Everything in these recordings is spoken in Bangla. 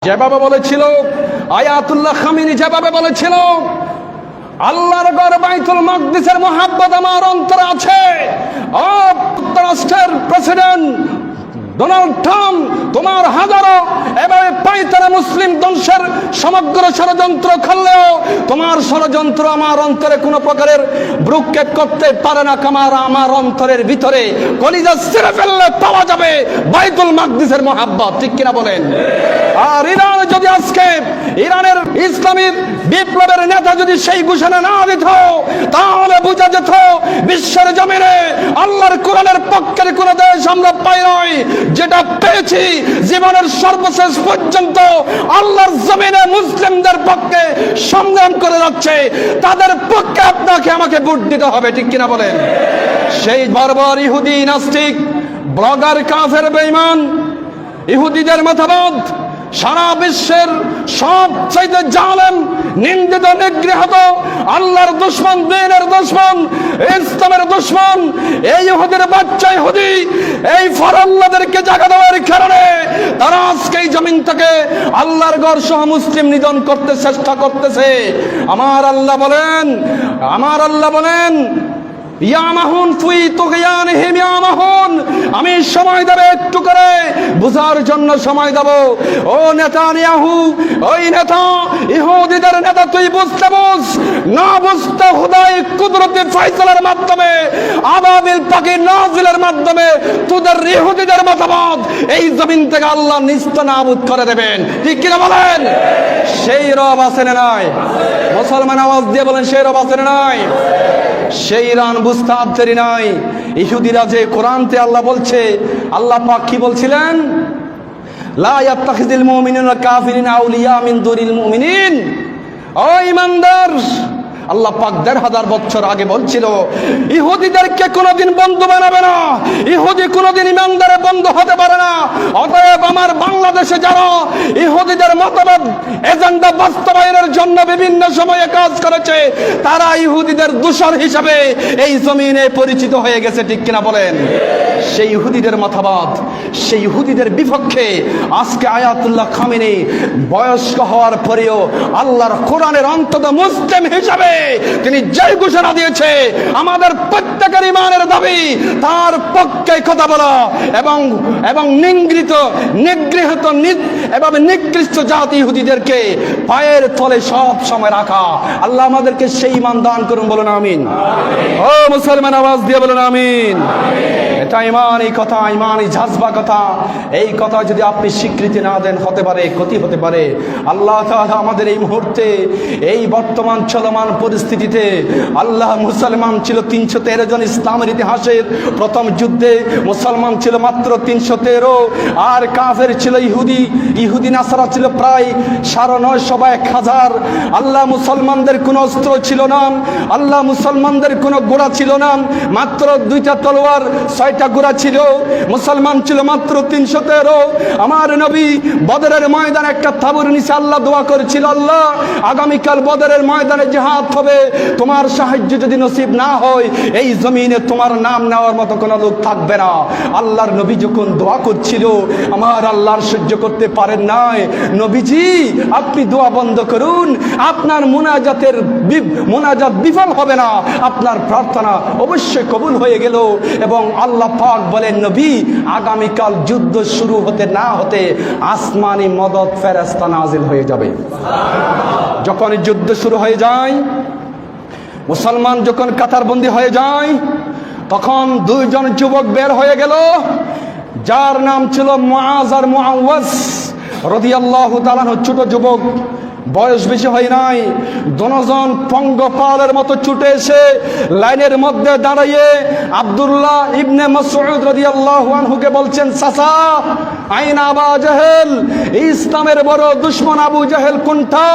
যেভাবে বলেছিল আয়াতুল্লাহ খামিনি, যেভাবে বলেছিল আল্লাহর ঘর বাইতুল মাকদিসের মহাব্বত আমার অন্তরে আছে। যুক্তরাষ্ট্রের প্রেসিডেন্ট ডোনাল্ড ট্রাম্প তোমার হাজারো এভাবে পাইতারা মুসলিম ধ্বংসের সমগ্র ষড়যন্ত্র করলেও তোমার ষড়যন্ত্র আমার অন্তরে কোনো প্রকারের ভ্রুক্ষেপ করতে পারে না। আমার অন্তরের ভিতরে কলিজা ছিঁড়ে ফেললে পাওয়া যাবে বাইতুল মাকদিসের মহাব্বত, ঠিক কিনা বলেন? আর ইরান যদি আজকে ইরানের ইসলামী বিপ্লবের নেতা যদি সেই ঘোষণা না দিত, তাহলে বোঝা যেত বিশ্বের জমিনে আল্লাহর কোরআনের পক্ষের কোন দেশ আমরা পাই নাই। যেটা পেয়েছি জীবনের সর্বশেষ পর্যন্ত আল্লাহর জমিনে মুসলিমদের পক্ষে সংগ্রাম করে যাচ্ছে, তাদের পক্ষে আপনাকে আমাকে ভোট দিতে হবে, ঠিক কিনা বলেন? সেই বর্বর ইহুদি নাস্তিক ব্লগার কাফের বেঈমান ইহুদিদের মতবাদ সারা বিশ্বের সবচাইতে জালেম, নিন্দিত, নিগৃহীত, আল্লাহর দুশমন, দ্বীনের দুশমন, ইসলামের দুশমন এই ইহুদির বাচ্চা ইহুদি এই ফরআল্লাহদেরকে জায়গা দেওয়ার কারণে তারা আজকে এই জমিন থেকে আল্লাহর ঘর সহ মুসলিম নিধন করতে চেষ্টা করতেছে। আমার আল্লাহ বলেন ইয়ামাহুন ফুই তুগয়ানহিম ইয়ামাহুন, আমি সময় দেব, একটু করে বুঝার জন্য সময় দেব। ও নেতানিয়াহু, ওই নেতা, ইহুদিদের নেতা, তুই বুঝতে বুঝ, না বুঝতে হুদাই কুদরতি ফয়সালার মাধ্যমে আবাবিল পাখি নাজিলের মাধ্যমে তোদের ইহুদিদের মতবাদ এই জমিন থেকে আল্লাহ নিস্তানাবুদ করে দেবেন, ঠিক কিনা বলেন? সেই রব আছে না নাই? মুসলমান আওয়াজ দিয়ে বলেন, সেই রব আছে না নাই? সেই ইরান বুঝতে দেরি নাই। ইহুদিরা যে কোরআনতে আল্লাহ বলছে, আল্লাহ পাক কি বলছিলেন? লা ইয়াত্তাখিযুল মুমিনুনা কাফিরিনা আউলিয়া মিন দুনিল মুমিনিন। ও ঈমানদার, আল্লাহ পাক ১৫০০ বছর আগে বলছিল ইহুদিদেরকে কোনোদিন বন্ধু বানাবে না, ইহুদি কোনোদিন ইমানদারের বন্ধু হতে পারে না। অতএব আমার বাংলাদেশে যারা ইহুদিদের মতবাদ এজেন্ডা বাস্তবায়নের জন্য বিভিন্ন সময়ে কাজ করেছে, তারা ইহুদিদের দোসর হিসাবে এই জমিনে পরিচিত হয়ে গেছে, ঠিক কিনা বলেন? সেই ইহুদিদের মতবাদ, সেই ইহুদিদের বিপক্ষে আজকে আয়াতুল্লাহ খামিনি বয়স্ক হওয়ার পরেও আল্লাহর কোরআনের অন্তত মুসলিম হিসাবে তিনি যে ঘোষণা দিয়েছে, আমাদের প্রত্যেকের ইমানের দাবি তার পক্ষে কথা বলা এবং নিগৃহীত এবং নিকৃষ্ট জাতি ইহুদিদেরকে পায়ের তলে সব সময় রাখা। আল্লাহ আমাদেরকে সেই ঈমান দান করুন, বলুন আমিন। ও মুসলমান, আওয়াজ দিয়ে বলুন আমিন। এটা ইমানি কথা, ইমানি জাজবা কথা। এই কথা যদি আপনি স্বীকৃতি না দেন, হতে পারে ক্ষতি হতে পারে। আল্লাহ তাআলা আমাদের এই মুহূর্তে এই বর্তমান চলমান পরিস্থিতিতে, আল্লাহ মুসলমান ছিল ৩১৩ জন। ইসলামের ইতিহাসের প্রথম যুদ্ধে মুসলমান ছিল মাত্র ৩১৩, আর কাফের ছিল ইহুদি নাসারা ছিল প্রায় ৯৫০ বা ১০০০। আল্লাহ মুসলমানদের কোনো অস্ত্র ছিল না, আল্লাহ মুসলমানদের কোনো ঘোড়া ছিল না, মাত্র ২টা তলোয়ার, ৬টা ঘোড়া ছিল। মুসলমান ছিল মাত্র ৩১৩। আমার নবী বদরের ময়দানে একটা তাঁবুর নিচে আল্লাহ দোয়া করেছিল, আল্লাহ আগামীকাল বদরের ময়দানে জিহাদ হবে, তোমার সাহায্য যদি নসিব না হয় এই জমিনে তোমার নাম নেওয়ার মতো কোনো লোক থাকবে না। আল্লাহর নবী যখন দোয়া করছিল, আমার আল্লাহর সহ্য করতে পারেন নাই, নবীজি আপনি দোয়া বন্ধ করুন, আপনার মুনাজাত বিফল হবে না, আপনার প্রার্থনা অবশ্যই কবুল হয়ে গেল। এবং আল্লাহ পাক বলেন, নবী আগামীকাল যুদ্ধ শুরু হতে না হতে আসমানি মদদ ফেরেশতা নাজিল হয়ে যাবে। যখন যুদ্ধ শুরু হয়ে যায়, মুসলমান যখন কাতারবন্দি হয়ে যায়, তখন ২ জন যুবক বের হয়ে গেল, যার নাম ছিল মুআজ আর মুআওয়াজ রাদিয়াল্লাহু তাআলা। ছোট যুবক, বয়স বেশি হয় নাই। দুজন পঙ্গপালের মতো ছুটে এসে লাইনের মধ্যে দাঁড়িয়ে আব্দুল্লাহ ইবনে মাসউদ রাদিয়াল্লাহু আনহুকে বলছেন, চাচা আইনা আবু জাহেল, ইসলামের বড় দুশমন আবু জাহেল কোনটা,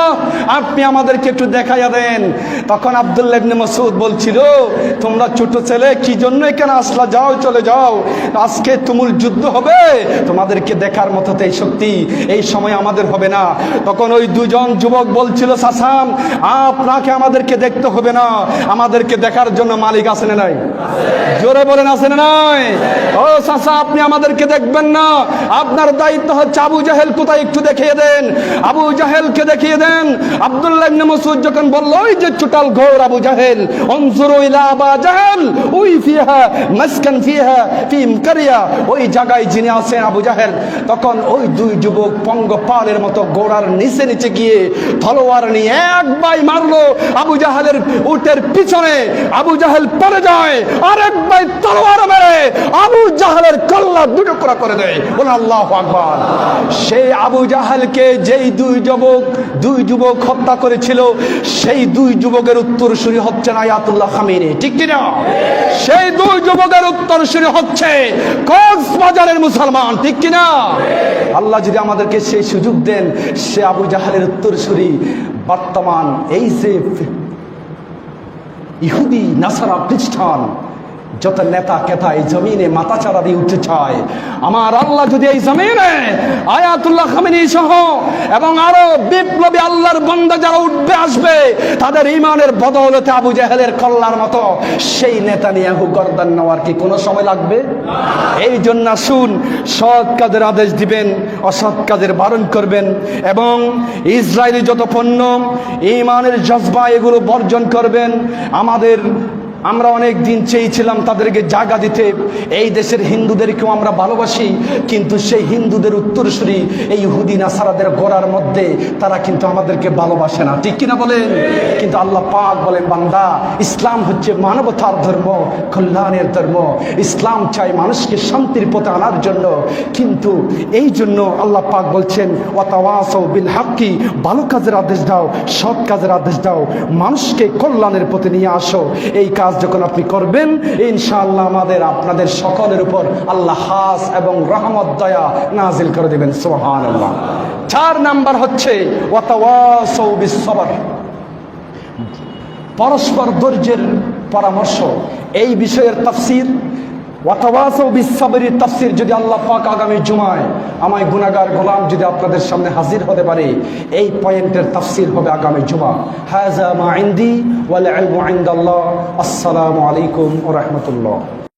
আপনি আমাদেরকে একটু দেখাইয়া দেন। তখন আব্দুল্লাহ ইবনে মাসউদ বলছিল, তোমরা ছোট ছেলে, কি জন্য এখানে আসলা? যাও, চলে যাও, আজকে তুমুল যুদ্ধ হবে, তোমাদেরকে দেখার মতো এই শক্তি এই সময় আমাদের হবে না। তখন ওই ২ জন যুবক বলছিল, চাচা আপনাকে আমাদেরকে দেখতে হবে না, আমাদেরকে দেখার জন্য মালিক আছেন নাই? জোরে বলেন, আছেন নাই? ও চাচা, আপনি আমাদেরকে দেখবেন না, আপনার দায়িত্ব হচ্ছে আবু জাহেল কোথায় একটু দেখিয়ে দেন, আবু জাহেলকে দেখিয়ে দেন। আব্দুল্লাহ ইবনে মাসউদ যখন বলল ওই যে চুটাল ঘোর আবু জাহেল, অনজুরু ইলা আবা জাহেল ওই ফিহা মাসকান ফিহা ফিম কারিয়া, ওই জায়গায় যিনি আছেন আবু জাহেল। তখন ওই দুই যুবক পঙ্গপালের মতো গোড়ার নিচে নিচে গিয়ে তলোয়ার নিয়ে একবার মারলো আবু জাহেলের উটের পিছনে, আবু জাহেল পড়ে যায়, আরেকবার তলোয়ার মেরে আবু জাহেলের কল্লা দুটুকরা করে দেয়। বলে আল্লাহু আকবার। সেই আবু জাহেলকে যেই দুই যুবক হত্যা করেছিল, সেই দুই যুবকের উত্তরসূরি হচ্ছে আয়াতুল্লাহ খামেনি, ঠিক কিনা? সেই দুই যুবকের উত্তরসূরি হচ্ছে কক্সবাজারের মুসলমান, ঠিক কিনা? আল্লাহ যদি আমাদেরকে সেই সুযোগ দেন, সে আবু জাহেলের উত্তরসূরি বর্তমান এই যে ইহুদি নাসারা খ্রিস্টান যত নেতা কেতা এই জমিনে মাথাচাড়া দিয়ে উঠতে চায়, আমার আল্লাহ যদি এই জমিনে আয়াতুল্লাহ খামেনি সহ এবং আরো বিপ্লবী আল্লাহর বান্দা যারা উঠবে আসবে, তাদের ইমানের বদৌলতে আবু জাহেলের কল্লার মতো সেই নেতানিয়াহু গর্দান নেওয়ার কি কোনো সময় লাগবে? এই জন্য শুন, সৎ কাজের আদেশ দিবেন, অসৎ কাজের বারণ করবেন, এবং ইসরায়েলি যত পণ্য ইমানের জজবা এগুলো বর্জন করবেন। আমরা অনেক দিন চেয়েছিলাম তাদেরকে জায়গা দিতে, এই দেশের হিন্দুদেরকেও আমরা ভালোবাসি, কিন্তু সেই হিন্দুদের উত্তরসূরি এই ইহুদি নাসারাদের গোড়ার মধ্যে তারা কিন্তু আমাদেরকে ভালোবাসে না, ঠিক কিনা বলেন? কিন্তু আল্লাহ পাক বলেন, বান্দা ইসলাম হচ্ছে মানবতার ধর্ম, কল্যাণের ধর্ম। ইসলাম চাই মানুষকে শান্তির পথে আনার জন্য, কিন্তু এই জন্য আল্লাহ পাক বলছেন ওয়াতাওয়াসাউ বিল হাক্কি, ভালো কাজের আদেশ দাও, সৎ কাজের আদেশ দাও, মানুষকে কল্যাণের পথে নিয়ে আসো। এই কাজ যখন আপনি করবেন, ইনশাআল্লাহ আপনাদের সকলের উপর আল্লাহ খাস এবং রহমত দয়া নাজিল করে দেবেন। সুবহানাল্লাহ। 4 নাম্বার হচ্ছে ওয়াতাওয়াসাউ বিস সবর, পরস্পর ধৈর্যের পরামর্শ। এই বিষয়ের তাফসীর ওয়াতাওয়াসাউ বিস সাবরির তাফসীর যদি আল্লাহ পাক আগামী জুমায় আমায় গুনাহগার গোলাম যদি আপনাদের সামনে হাজির হতে পারে, এই পয়েন্টের তাফসীর হবে আগামী জুমা। হাযা মা ইনদি ওয়াল ইলমু ইনদাল্লাহ। আসসালামু আলাইকুম ওয়া রাহমাতুল্লাহ।